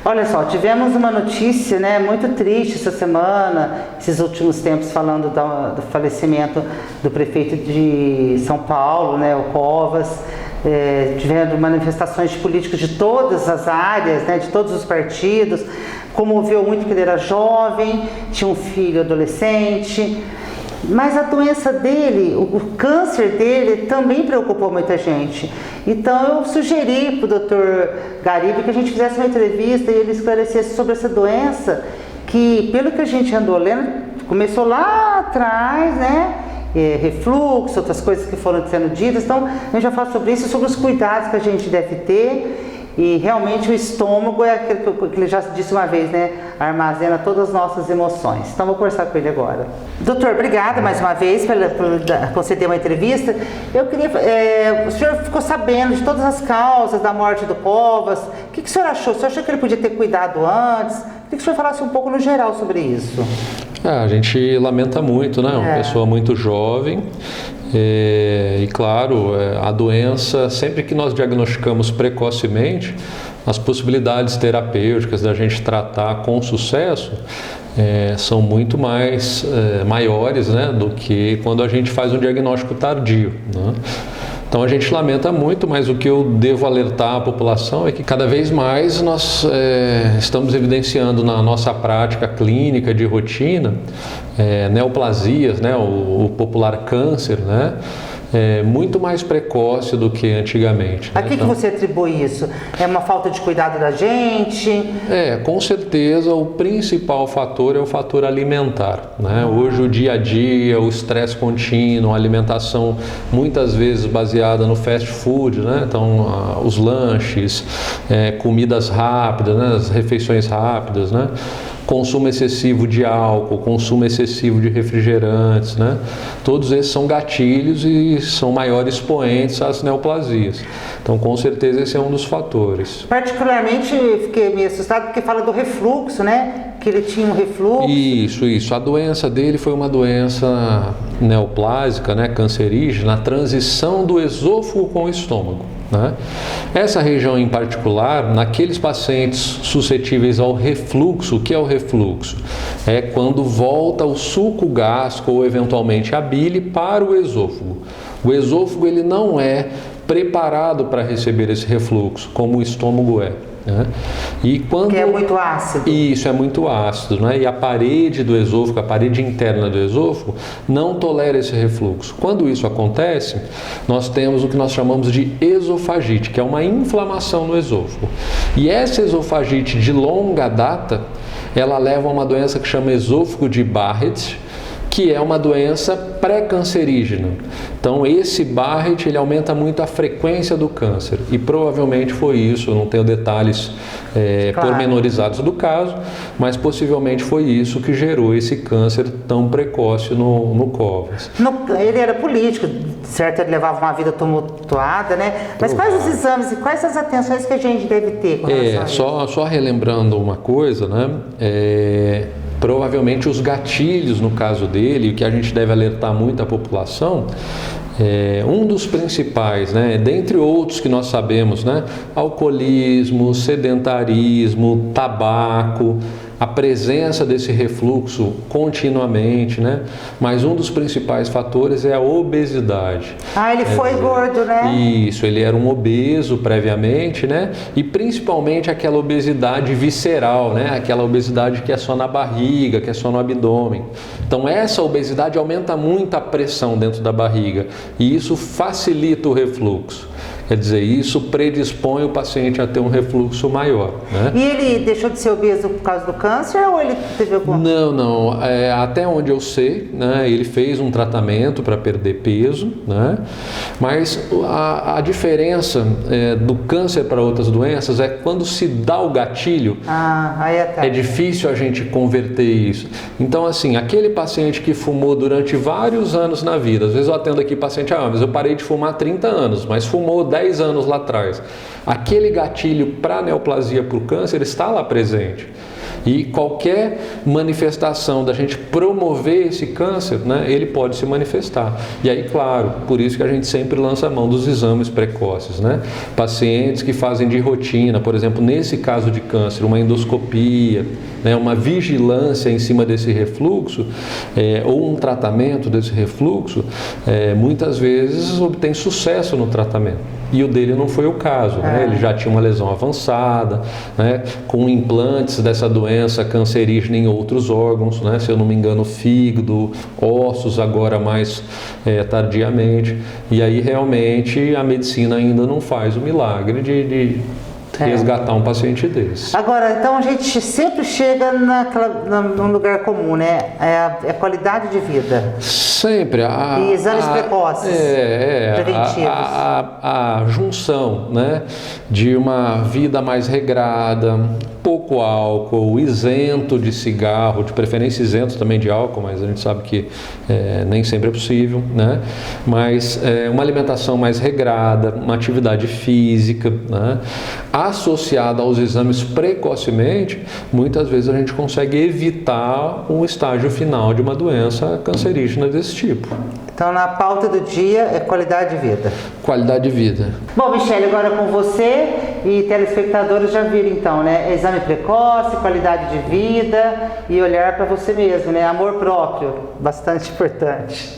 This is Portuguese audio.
Olha só, tivemos uma notícia, né, muito triste essa semana, esses últimos tempos, falando do falecimento do prefeito de São Paulo, né, o Covas. Tivendo manifestações de políticos de todas as áreas, né, de todos os partidos. Comoveu muito porque ele era jovem, tinha um filho adolescente. Mas a doença dele, o câncer dele, também preocupou muita gente. Então eu sugeri para o Dr. Garibe que a gente fizesse uma entrevista e ele esclarecesse sobre essa doença, que pelo que a gente andou lendo, começou lá atrás, né? Refluxo, outras coisas que foram sendo ditas. Então a gente vai falar sobre isso, sobre os cuidados que a gente deve ter. E realmente o estômago é aquele que ele já disse uma vez, né? Armazena todas as nossas emoções. Então vou conversar com ele agora. Doutor, obrigada mais uma vez por conceder uma entrevista. Eu queria, o senhor ficou sabendo de todas as causas da morte do Covas. O que o senhor achou? O senhor achou que ele podia ter cuidado antes? Queria que o senhor falasse um pouco no geral sobre isso. A gente lamenta muito, né? Uma pessoa muito jovem. E claro, a doença, sempre que nós diagnosticamos precocemente, as possibilidades terapêuticas da gente tratar com sucesso são muito maiores, né, do que quando a gente faz um diagnóstico tardio, né? Então a gente lamenta muito, mas o que eu devo alertar à população é que cada vez mais nós estamos evidenciando na nossa prática clínica de rotina neoplasias, né, o popular câncer, né, muito mais precoce do que antigamente. A que você atribui isso? É uma falta de cuidado da gente? Com certeza o principal fator é o fator alimentar, né? Hoje o dia a dia, o estresse contínuo, a alimentação muitas vezes baseada no fast food, né? Então os lanches, comidas rápidas, né? As refeições rápidas, né? Consumo excessivo de álcool, consumo excessivo de refrigerantes, né? Todos esses são gatilhos e são maiores expoentes às neoplasias. Então, com certeza, esse é um dos fatores. Particularmente, fiquei meio assustado porque fala do refluxo, né? Que ele tinha um refluxo. Isso. A doença dele foi uma doença neoplásica, né? Cancerígena, na transição do esôfago com o estômago, né? Essa região em particular, naqueles pacientes suscetíveis ao refluxo, o que é o refluxo? É quando volta o suco gástrico ou eventualmente a bile para o esôfago. O esôfago ele não é preparado para receber esse refluxo, como o estômago é, né? Que é muito ácido. Isso, é muito ácido, né? E a parede do esôfago, a parede interna do esôfago, não tolera esse refluxo. Quando isso acontece, nós temos o que nós chamamos de esofagite, que é uma inflamação no esôfago. E essa esofagite de longa data, ela leva a uma doença que chama esôfago de Barrett, que é uma doença pré-cancerígena. Então esse Barrett ele aumenta muito a frequência do câncer e provavelmente foi isso, eu não tenho detalhes pormenorizados do caso, mas possivelmente foi isso que gerou esse câncer tão precoce no Covas. Ele era político, certo? Ele levava uma vida tumultuada, né? Mas quais os exames e quais as atenções que a gente deve ter com relação a isso? Só relembrando uma coisa, né? Provavelmente os gatilhos no caso dele, o que a gente deve alertar muito a população, um dos principais, né, dentre outros que nós sabemos, né, alcoolismo, sedentarismo, tabaco, a presença desse refluxo continuamente, né? Mas um dos principais fatores é a obesidade. Ele foi gordo, né? Isso, ele era um obeso previamente, né? E principalmente aquela obesidade visceral, né? Aquela obesidade que é só na barriga, que é só no abdômen. Então essa obesidade aumenta muito a pressão dentro da barriga e isso facilita o refluxo. Quer dizer, isso predispõe o paciente a ter um refluxo maior, né? E ele deixou de ser obeso por causa do câncer ou ele teve alguma... Não. Até onde eu sei, né, ele fez um tratamento para perder peso, né? Mas a diferença do câncer para outras doenças é quando se dá o gatilho, é difícil a gente converter isso. Então, assim, aquele paciente que fumou durante vários anos na vida, às vezes eu atendo aqui paciente, mas eu parei de fumar há 30 anos, mas fumou 10 anos lá atrás. aquele gatilho para a neoplasia, para o câncer, está lá presente. E qualquer manifestação da gente promover esse câncer, né, ele pode se manifestar. E aí, claro, por isso que a gente sempre lança a mão dos exames precoces, né? Pacientes que fazem de rotina, por exemplo, nesse caso de câncer, uma endoscopia, né, uma vigilância em cima desse refluxo, ou um tratamento desse refluxo, muitas vezes obtém sucesso no tratamento. E o dele não foi o caso, né? Ele já tinha uma lesão avançada, né? Com implantes dessa doença cancerígena em outros órgãos, né? Se eu não me engano, fígado, ossos, agora mais tardiamente. E aí realmente a medicina ainda não faz o milagre de resgatar um paciente desse. Agora, então a gente sempre chega num lugar comum, né? É a qualidade de vida. Sempre. E exames precoces, preventivos. A junção, né, de uma vida mais regrada, pouco álcool, isento de cigarro, de preferência isento também de álcool, mas a gente sabe que nem sempre é possível, né? Mas uma alimentação mais regrada, uma atividade física, né, associada aos exames precocemente, muitas vezes a gente consegue evitar o estágio final de uma doença cancerígena desse tipo. Então, na pauta do dia é qualidade de vida. Qualidade de vida. Bom, Michele, agora com você e telespectadores já viram então, né? Exame precoce, qualidade de vida e olhar para você mesmo, né? Amor próprio, bastante importante.